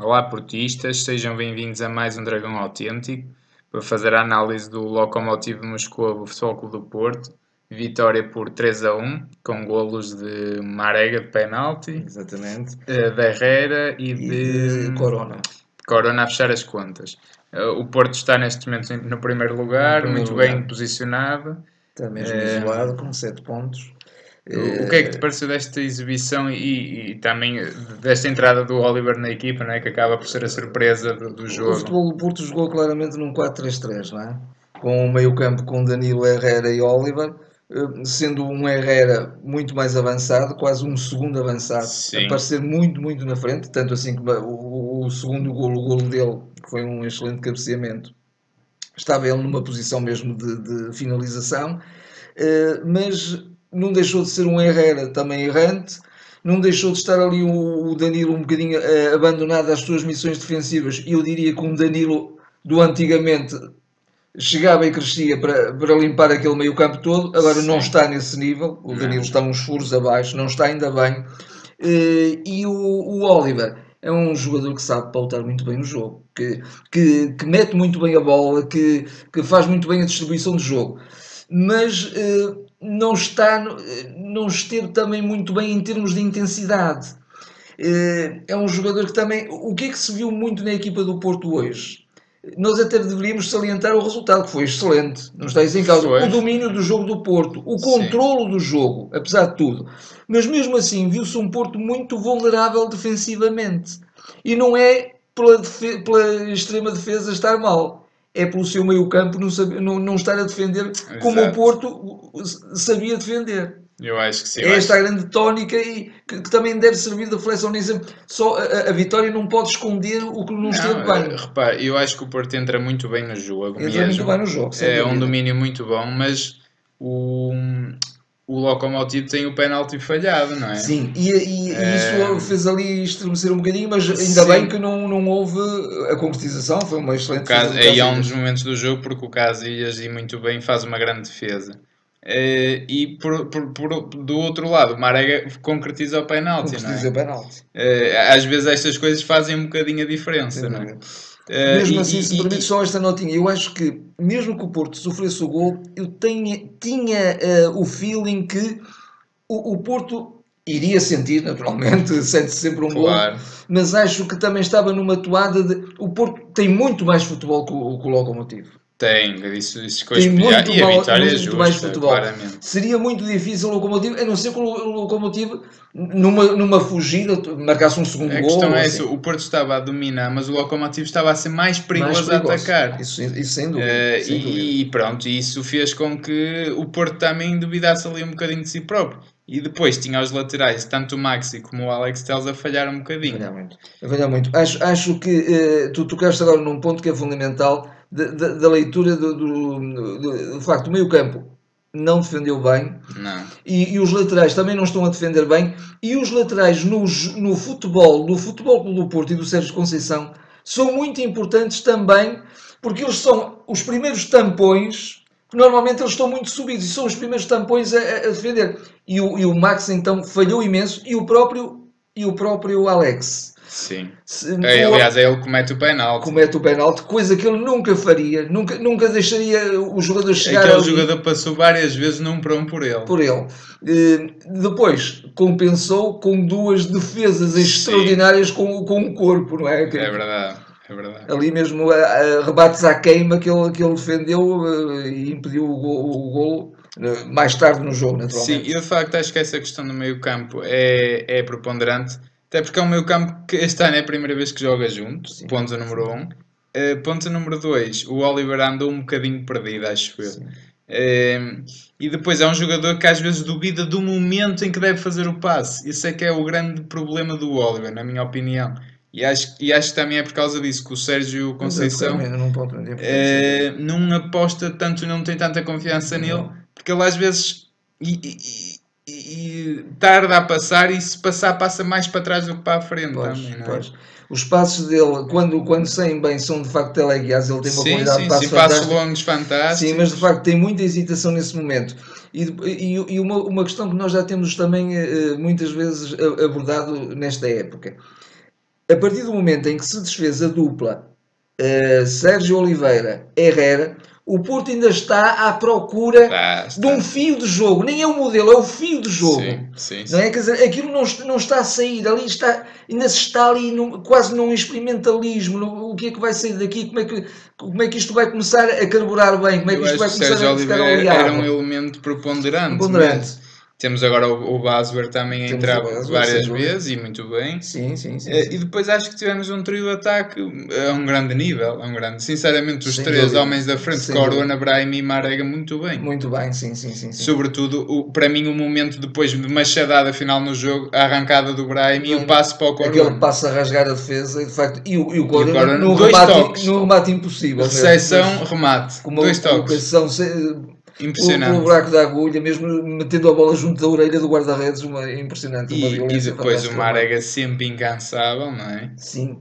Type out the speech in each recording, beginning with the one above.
Olá, portistas, sejam bem-vindos a mais um Dragão Autêntico para fazer a análise do Lokomotiv Moscovo Futebol Clube do Porto. Vitória por 3-1, com golos de Marega de penalti, Exatamente. de Herrera e de Corona. Corona a fechar as contas. O Porto está neste momento no primeiro lugar, muito bem posicionado. Está mesmo isolado, com 7 pontos. O que é que te pareceu desta exibição e também desta entrada do Oliver na equipa, não é? Que acaba por ser a surpresa do O jogo? Futebol do Porto jogou claramente num 4-3-3, não é? Com o meio campo com Danilo, Herrera e Oliver, sendo um Herrera muito mais avançado, quase um segundo avançado, Sim. a parecer muito na frente, tanto assim que o segundo golo, o golo dele, que foi um excelente cabeceamento, estava ele numa posição mesmo de finalização, mas não deixou de ser um Herrera também errante, não deixou de estar ali o Danilo um bocadinho abandonado às suas missões defensivas, e eu diria que um Danilo do antigamente chegava e crescia para limpar aquele meio campo todo, agora Sim. não está nesse nível, o Danilo Não. está uns furos abaixo, não está ainda bem, e o Oliver é um jogador que sabe pautar muito bem o jogo, que mete muito bem a bola, que faz muito bem a distribuição do jogo, mas não esteve também muito bem em termos de intensidade. É um jogador que também... O que é que se viu muito na equipa do Porto hoje? Nós até deveríamos salientar o resultado, que foi excelente, não está isso em causa. Foi. O domínio do jogo do Porto, o controlo do jogo, apesar de tudo. Mas mesmo assim, viu-se um Porto muito vulnerável defensivamente. E não é pela extrema defesa estar mal, é pelo seu meio campo não estar a defender como Exato. o Porto sabia defender. Eu acho que sim. É esta a grande tónica e que também deve servir de reflexão nisso. Só a vitória não pode esconder o que não esteve bem. Repara, eu acho que o Porto entra muito bem no jogo. Entra muito bem no jogo, sem É um dúvida. domínio muito bom, mas o Lokomotiv tem o penalti falhado, não é? Sim, e isso fez ali estremecer um bocadinho, mas ainda Sim. bem que não houve a concretização, foi uma excelente defesa. Aí há um dos momentos do jogo porque o Casillas, e muito bem, faz uma grande defesa. E do outro lado, o Marega concretiza o penalti, Concretiza o penalti. Às vezes estas coisas fazem um bocadinho a diferença, não é? Mesmo assim, se me permite só esta notinha, eu acho que mesmo que o Porto sofresse o gol, eu tinha o feeling que o Porto iria sentir, naturalmente, sente sempre um Claro. gol, mas acho que também estava numa toada de... O Porto tem muito mais futebol que o Lokomotiv. Tem isso Tem muito, e a vitória é muito justa, mais futebol. Claramente. Seria muito difícil o Lokomotiv, a não ser que o Lokomotiv numa fugida marcasse um segundo A gol. questão é assim. isso, o Porto estava a dominar, mas o Lokomotiv estava a ser mais perigoso a atacar. Isso sem dúvida. Sem dúvida. E pronto, isso fez com que o Porto também duvidasse ali um bocadinho de si próprio. E depois tinha os laterais, tanto o Maxi como o Alex Telles, a falhar um bocadinho. Falhar muito. Acho que tu tocaste agora num ponto que é fundamental da leitura do facto, o meio campo não defendeu bem. Não. E os laterais também não estão a defender bem, e os laterais no futebol do Porto e do Sérgio Conceição são muito importantes também, porque eles são os primeiros tampões, que normalmente eles estão muito subidos, e são os primeiros tampões a defender. E o Max então falhou imenso, e o próprio Alex. Sim. Aliás, é ele que comete o penalti. Coisa que ele nunca faria, nunca deixaria o jogador chegar Aquele ali. jogador passou várias vezes num para um por ele. Depois compensou com duas defesas extraordinárias com o corpo, não é? É verdade. Ali mesmo rebates à queima que ele defendeu e impediu o golo mais tarde no jogo, naturalmente. Sim, e de facto acho que essa questão do meio campo é preponderante, até porque é um meio campo que este ano é a primeira vez que joga junto. Sim, ponto número 1. Ponto número 2, o Oliver andou um bocadinho perdido, acho eu. E depois é um jogador que às vezes duvida do momento em que deve fazer o passe. Esse é que é o grande problema do Oliver, na minha opinião. E acho que também é por causa disso que o Sérgio Conceição não aposta tanto, não tem tanta confiança nele, porque ele às vezes tarda a passar, e se passar passa mais para trás do que para a frente. Também, não é? Os passos dele, quando saem bem, são de facto teleguiados. Ele tem uma qualidade de passos passos longos fantásticos. Sim, mas de facto tem muita hesitação nesse momento. E uma questão que nós já temos também muitas vezes abordado nesta época. a partir do momento em que se desfez a dupla Sérgio Oliveira, Herrera, o Porto ainda está à procura de um fio de jogo. Nem é o modelo, é o fio de jogo. Sim. Não é? Quer dizer, aquilo não está a sair. Ali está, ainda se está ali quase num experimentalismo. O que é que vai sair daqui? Como é que isto vai começar a carburar bem? Como é que isto vai começar a ficar oleado? Era um elemento preponderante. Mesmo. Temos agora o Basber também a entrar várias vezes e muito bem. Sim. E depois acho que tivemos um trio de ataque a um grande nível. Sinceramente, os três homens da frente, Corona, Brahim e Marega, muito bem. Muito bem, sim. Sobretudo, para mim, o momento depois de machadada final no jogo, a arrancada do Brahim e o passe para o Corona. Aquele passe a rasgar a defesa, de facto, e o Corona no remate impossível. Recepção, remate. Com 2 toques. Impressionante. O buraco da agulha, mesmo metendo a bola junto da orelha do guarda-redes, impressionante. E depois o Marega sempre incansável, não é? Sim,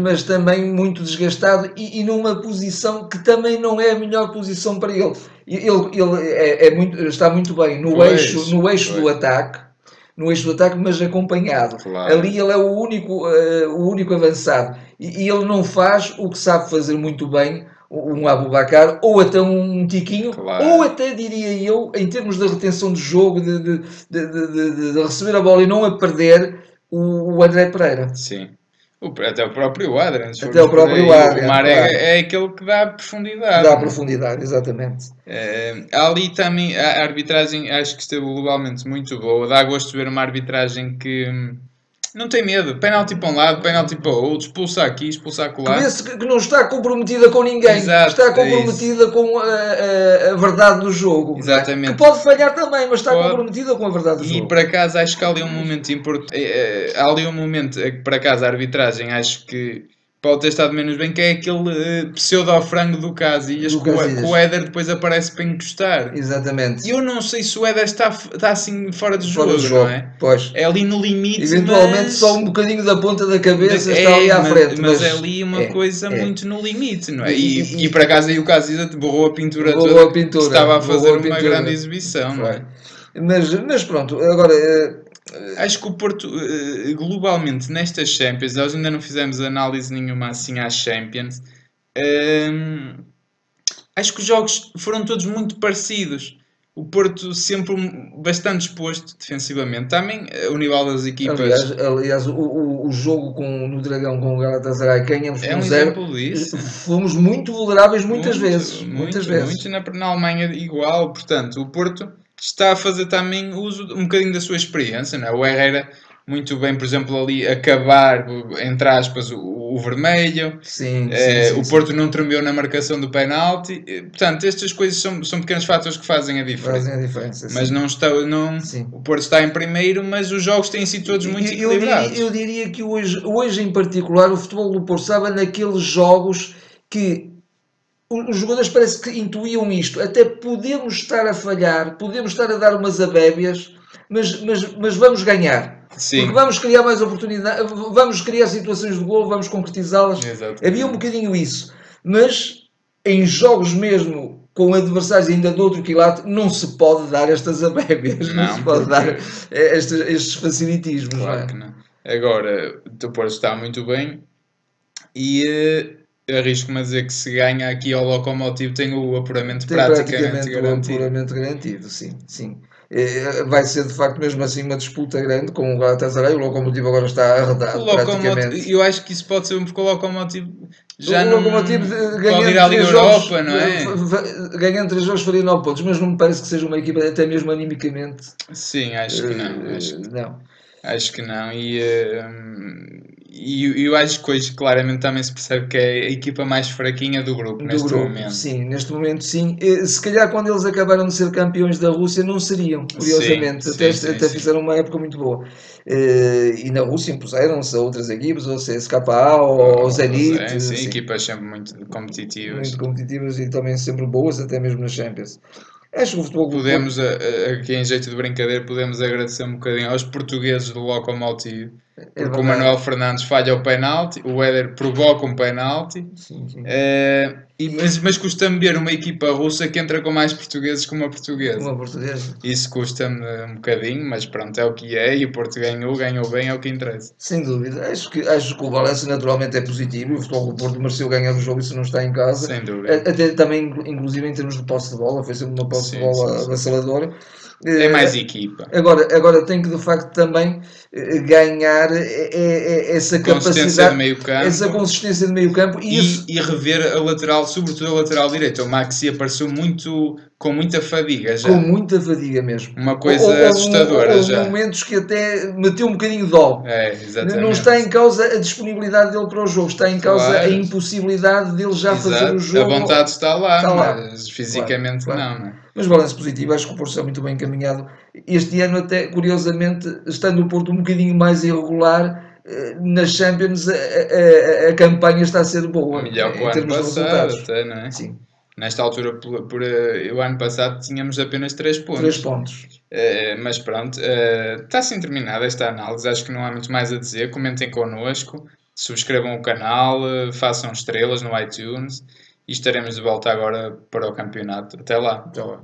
mas também muito desgastado e numa posição que também não é a melhor posição para ele. Ele está muito bem no eixo do ataque. No eixo do ataque, mas acompanhado. Claro. Ali ele é o único avançado. E ele não faz o que sabe fazer muito bem, um Aboubakar, ou até um Tiquinho, ou até, diria eu, em termos de retenção de jogo, de receber a bola e não a perder, o André Pereira. Sim. Até o próprio Adrian. O Marega é aquele que dá profundidade. Dá profundidade, exatamente. Ali também a arbitragem acho que esteve globalmente muito boa. Dá gosto de ver uma arbitragem que não tem medo. Penalti para um lado, penalti para o outro, expulsa aqui, expulsa acolá. Vê-se que não está comprometida com ninguém. Exato, está comprometida com a verdade do jogo. Exatamente. Que pode falhar também, mas está comprometida com a verdade do jogo. E por acaso acho que há ali um momento importante. Há ali um momento que por acaso a arbitragem acho que pode ter estado menos bem, que é aquele pseudo-frango do Casillas, que o Éder depois aparece para encostar. Exatamente. E eu não sei se o Éder está assim fora de jogo, não é? Pois. É ali no limite. Eventualmente só um bocadinho da ponta da cabeça está ali à frente. Mas é ali uma coisa muito no limite, não é? E por acaso aí o Casillas borrou a pintura toda, que estava a fazer uma grande exibição, não é? Mas pronto, agora... Acho que o Porto, globalmente, nestas Champions, nós ainda não fizemos análise nenhuma assim às Champions, acho que os jogos foram todos muito parecidos. O Porto sempre bastante exposto defensivamente. Também o nível das equipas... Aliás o jogo no Dragão com o Galatasaray, ganhamos com 0. Disso. Fomos muito vulneráveis muitas vezes. Muitas vezes. Muito na Alemanha igual. Portanto, o Porto está a fazer também uso um bocadinho da sua experiência, não é? O Herrera muito bem, por exemplo, ali acabar, entre aspas, o vermelho. Sim, o Porto não tremeu na marcação do penalti. Portanto, estas coisas são pequenos fatores que fazem a diferença. Mas o Porto está em primeiro, mas os jogos têm sido todos muito equilibrados. Eu diria que hoje em particular o futebol do Porto estava naqueles jogos que os jogadores parece que intuíam isto. Até podemos estar a falhar, podemos estar a dar umas abébias, mas vamos ganhar. Sim. Porque vamos criar mais oportunidades, vamos criar situações de golo, vamos concretizá-las. Havia um bocadinho isso. Mas em jogos mesmo com adversários ainda de outro quilate, não se pode dar estas abébias, não se pode dar estes facilitismos. Claro que não. Agora, o Porto está muito bem e... arrisco-me a dizer que se ganha aqui ao Lokomotiv tem o apuramento praticamente garantido. O apuramento garantido, sim. Vai ser de facto mesmo assim uma disputa grande com o Galatasaray. O Lokomotiv agora está arredado praticamente. Eu acho que isso pode ser porque o Lokomotiv já não pode ir à Liga Europa, não é? Ganhando 3 jogos faria 9 pontos, mas não me parece que seja uma equipa até mesmo animicamente. Sim, acho que não. Acho que não. E eu acho que hoje claramente também se percebe que é a equipa mais fraquinha do grupo neste momento. Sim, neste momento sim. Se calhar quando eles acabaram de ser campeões da Rússia não seriam, curiosamente. Até fizeram uma época muito boa. E na Rússia impuseram-se a outras equipas, ou SKA, ou Zenit. Sim, equipas sempre muito competitivas. Muito competitivas e também sempre boas, até mesmo nas Champions. Acho que o futebol podemos, aqui em jeito de brincadeira, podemos agradecer um bocadinho aos portugueses do Lokomotiv Porque o verdade. Manuel Fernandes falha o penalti, o Éder provoca um penalti. Sim, sim. Mas custa-me ver uma equipa russa que entra com mais portugueses que uma portuguesa. Uma portuguesa. Isso custa-me um bocadinho, mas pronto, é o que é. E o Porto ganhou bem, é o que interessa. Sem dúvida. Acho que o balanço naturalmente é positivo. O Futebol do Porto mereceu ganhar o jogo, isso não está em casa. Sem dúvida. Até também, inclusive em termos de posse de bola, foi sempre uma posse de bola avassaladora. É mais equipa. Agora tem que de facto também ganhar essa capacidade, de meio campo, essa consistência de meio campo e rever a lateral, sobretudo a lateral direita. O Maxi apareceu com muita fadiga já. Com muita fadiga mesmo. Uma coisa assustadora ou já. momentos que até meteu um bocadinho de dó. Exatamente. Não está em causa a disponibilidade dele para o jogo, está em causa a impossibilidade dele já fazer o jogo. A vontade está lá, mas fisicamente claro. não é? Mas balanço positivo, acho que o Porto está muito bem encaminhado. Este ano até, curiosamente, estando o Porto um bocadinho mais irregular, nas Champions a campanha está a ser boa. Melhor que o ano passado até, não é? Sim. Nesta altura, o ano passado, tínhamos apenas 3 pontos. 3 pontos. Mas pronto, está assim terminada esta análise. Acho que não há muito mais a dizer. Comentem connosco, subscrevam o canal, façam estrelas no iTunes e estaremos de volta agora para o campeonato. Até lá. Até lá.